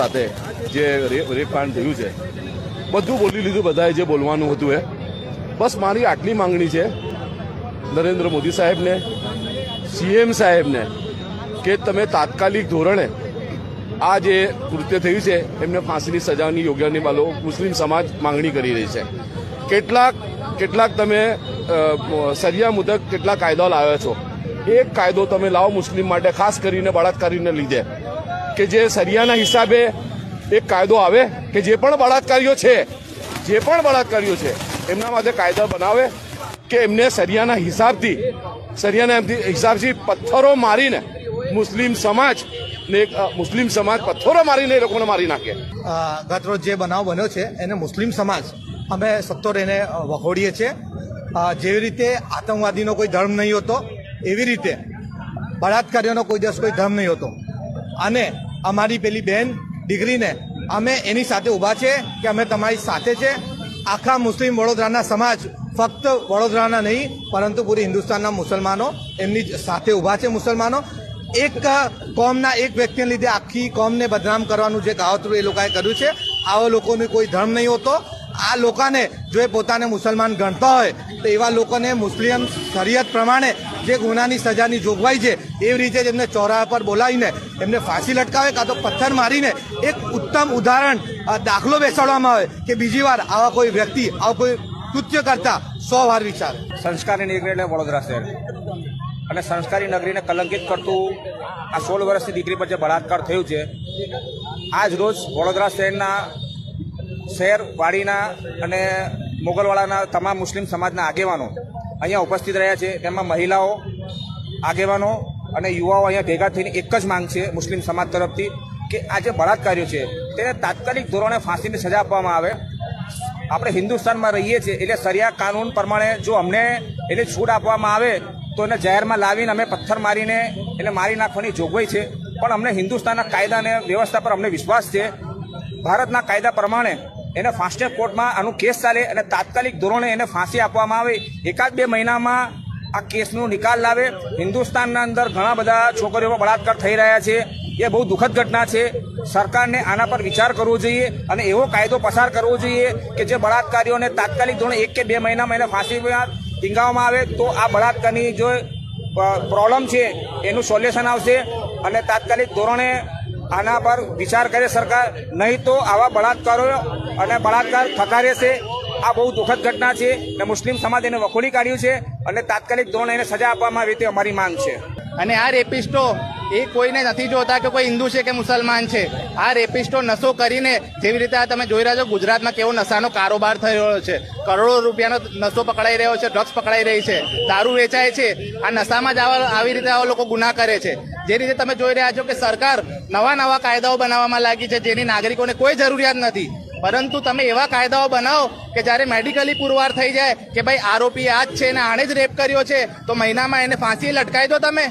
સાથે જે રેપકાંડ થયું છે બધું બોલી લીધું, બધાએ જે બોલવાનું હતું એ. બસ મારી આટલી માંગણી છે નરેન્દ્ર મોદી સાહેબને, સીએમ સાહેબને, કે તમે તાત્કાલિક ધોરણે આ જે કૃત્ય થયું છે એમને ફાંસીની સજાની યોગ્ય નિભાવો. મુસ્લિમ સમાજ માંગણી કરી રહી છે. કેટલાક તમે સરિયા મુજબ કેટલા કાયદાઓ લાવ્યા છો. એક કાયદો તમે લાવો મુસ્લિમ માટે, ખાસ કરીને બળાત્કારીને લીધે, કે જે સરિયાના હિસાબે એક કાયદો આવે કે જે પણ બળાત્કારીઓ છે એમના માટે કાયદા બનાવે કે એમને સરિયાના હિસાબથી પથ્થરો મારીને મુસ્લિમ સમાજ પથ્થરો મારીને એ લોકોને મારી નાખે. ગતરોજ જે બનાવ બન્યો છે એને મુસ્લિમ સમાજ અમે સત્તર એને વખોડીએ છીએ. જેવી રીતે આતંકવાદીનો કોઈ ધર્મ નહીં હોતો એવી રીતે બળાત્કારીઓનો કોઈ દિવસ કોઈ ધર્મ નહીં હોતો. અને અમારી પેલી બહેન દીકરીને અમે એની સાથે ઊભા છે કે અમે તમારી સાથે છે. આખા મુસ્લિમ વડોદરાના સમાજ, ફક્ત વડોદરાના નહીં પરંતુ પૂરી હિન્દુસ્તાનના મુસલમાનો એમની સાથે ઊભા છે. મુસલમાનો એક કોમના એક વ્યક્તિને લીધે આખી કોમને બદનામ કરવાનું જે કાવતરું એ લોકોએ કર્યું છે. આવા લોકોનો કોઈ ધર્મ નહીં હોતો. આ લોકોને જો એ પોતાને મુસલમાન ગણતા હોય તો એવા લોકોને મુસ્લિમ શરિયત પ્રમાણે જે ગુનાની સજાની જોગવાઈ છે એવી રીતે જ એમને ચોરાહા પર બોલાવીને એમને ફાંસી લટકાવે કાં તો પથ્થર મારીને એક ઉત્તમ ઉદાહરણ દાખલો બેસાડવામાં આવે કે બીજી વાર આવા કોઈ વ્યક્તિ આવા કોઈ કૃત્ય કરતા 100 વાર વિચારે. સંસ્કારી નગરી એટલે વડોદરા શહેર, અને સંસ્કારી નગરીને કલંકિત કરતું આ 16 વર્ષની દીકરી પર જે બળાત્કાર થયું છે, આજ રોજ વડોદરા શહેર વાડીના અને મોગલવાડાના તમામ મુસ્લિમ સમાજના આગેવાનો અહીંયા ઉપસ્થિત રહ્યા છે. તેમાં મહિલાઓ, આગેવાનો અને યુવાઓ અહીંયા ભેગા થઈને એક જ માંગ છે મુસ્લિમ સમાજ તરફથી કે આ જે બળાત્કારીઓ છે તેને તાત્કાલિક ધોરણે ફાંસીની સજા આપવામાં આવે. આપણે હિન્દુસ્તાનમાં રહીએ છીએ એટલે શરિયા કાનૂન પ્રમાણે જો અમને એટલે છૂટ આપવામાં આવે તો એને જાહેરમાં લાવીને અમે પથ્થર મારીને એને મારી નાખવાની જોગવાઈ છે. પણ અમને હિન્દુસ્તાનના કાયદા અને વ્યવસ્થા પર અમને વિશ્વાસ છે. ભારતના કાયદા પ્રમાણે એને ફાસ્ટ ટ્રેક કોર્ટમાં આનું કેસ ચાલે અને તાત્કાલિક ધોરણે એને ફાંસી આપવામાં આવે. 1-2 મહિનામાં આ કેસનો નિકાલ લાવે. હિન્દુસ્તાનના અંદર ઘણા બધા છોકરીઓ બળાત્કાર થઈ રહ્યા છે. એ બહુ દુઃખદ ઘટના છે. સરકારને આના પર વિચાર કરવો જોઈએ અને એવો કાયદો પસાર કરવો જોઈએ કે જે બળાત્કારીઓને તાત્કાલિક ધોરણે 1 કે 2 મહિનામાં એને ફાંસી ટીંગાવવામાં આવે તો આ બળાત્કારની જો પ્રોબ્લેમ છે એનું સોલ્યુશન આવશે અને તાત્કાલિક ધોરણે આના પર વિચાર કરે સરકાર. નહીં તો આવા બળાત્કારો અને બળાત્કાર થતા રહેશે. આ બહુ દુઃખદ ઘટના છે અને મુસ્લિમ સમાજ એને વખોડી કાઢ્યું છે અને તાત્કાલિક ધોરણે એને સજા આપવામાં આવે તે અમારી માંગ છે. અને આ રેપિસ્ટો એ કોઈને નથી જોતા કે કોઈ હિન્દુ છે કે મુસલમાન છે. આ રેપિસ્ટો નશો કરીને, જેવી રીતે આ તમે જોઈ રહ્યા છો ગુજરાતમાં કેવો નશાનો કારોબાર થઈ રહ્યો છે, કરોડો રૂપિયાનો નશો પકડાઈ રહ્યો છે, ડ્રગ્સ પકડાઈ રહી છે, દારૂ વેચાય છે. આ નશામાં જ આવી રીતે આવા લોકો ગુના કરે છે. જે રીતે તમે જોઈ રહ્યા છો કે સરકાર નવા કાયદાઓ બનાવવામાં લાગી છે જેની નાગરિકોને કોઈ જરૂરિયાત નથી. પરંતુ તમે એવા કાયદાઓ બનાવો કે જ્યારે મેડિકલી પુરવાર થઈ જાય કે ભાઈ આરોપી આ જ છે ને આણે જ રેપ કર્યો છે તો મહિનામાં એને ફાંસી લટકાવી દો તમે.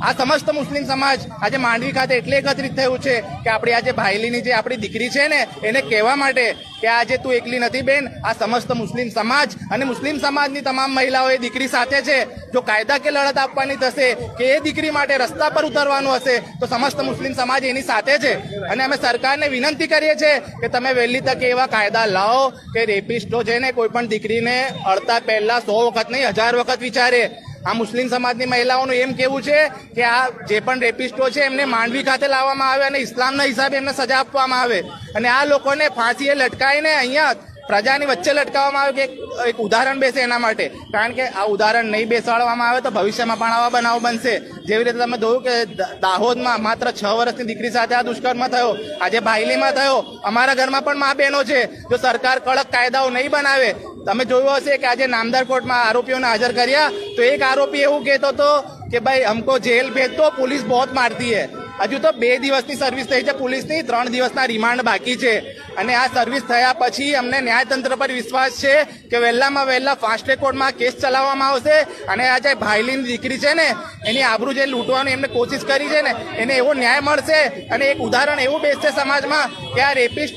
આ સમસ્ત મુસ્લિમ સમાજ આજે માંડવી ખાતે એટલે એકત્રિત થયું છે કે આપણી આજે ભાઈલીની જે આપણી દીકરી છે ને એને કહેવા માટે કે આજે તું એકલી નથી બેન, આ સમસ્ત મુસ્લિમ સમાજ અને મુસ્લિમ સમાજની તમામ મહિલાઓ એ દીકરી સાથે છે. જો કાયદાકીય લડત આપવાની થશે કે એ દીકરી માટે રસ્તા પર ઉતરવાનું હશે તો સમસ્ત મુસ્લિમ સમાજ એની સાથે છે. અને અમે સરકારને વિનંતી કરીએ છીએ કે તમે વહેલી તકે એવા કાયદા લાવો કે રેપિસ્ટો છે ને કોઈ પણ દીકરીને અડતા પહેલા 100 વખત નહીં 1000 વખત વિચારે. આ મુસ્લિમ સમાજની મહિલાઓનું એમ કેવું છે કે આ જે પણ રેપિસ્ટો છે એમને માંડવી ખાતે લાવવામાં આવે અને ઇસ્લામના હિસાબે એમને સજા આપવામાં આવે અને આ લોકોને ફાંસીએ લટકાવીને અહીંયા પ્રજાની વચ્ચે લટકાવવામાં આવે કે એક ઉદાહરણ બેસે એના માટે. કારણ કે આ ઉદાહરણ નહીં બેસાડવામાં આવે તો ભવિષ્યમાં પણ આવા બનાવ બનશે. જેવી રીતે તમે જોયું કે દાહોદમાં માત્ર 6 વર્ષની દીકરી સાથે આ દુષ્કર્મ થયો, આજે ભાઈલીમાં થયો, અમારા ઘરમાં પણ મા બહેનો છે. જો સરકાર કડક કાયદાઓ નહીં બનાવે, તમે જોયું હશે કે આજે નામદાર કોર્ટમાં આરોપીઓને હાજર કર્યા તો એક આરોપી એવું કહેતો હતો કે ભાઈ હમકો જેલ ભેજ દો, પુલિસ બહોત મારતી હૈ. હજુ તો 2 દિવસની સર્વિસ થઈ છે પોલીસની, 3 દિવસના રિમાન્ડ બાકી છે. અને આ સર્વિસ થયા પછી અમને ન્યાયતંત્ર પર વિશ્વાસ છે કે વહેલામાં વહેલા ફાસ્ટ ટ્રેક કોર્ટમાં કેસ ચલાવવામાં આવશે અને આ જે ભાઈલીની દીકરી છે ને એની આબરૂ જે લૂંટવાની એમને કોશિશ કરી છે ને એને એવો ન્યાય મળશે અને એક ઉદાહરણ એવું બેસશે સમાજમાં કે આ રેપિસ્ટ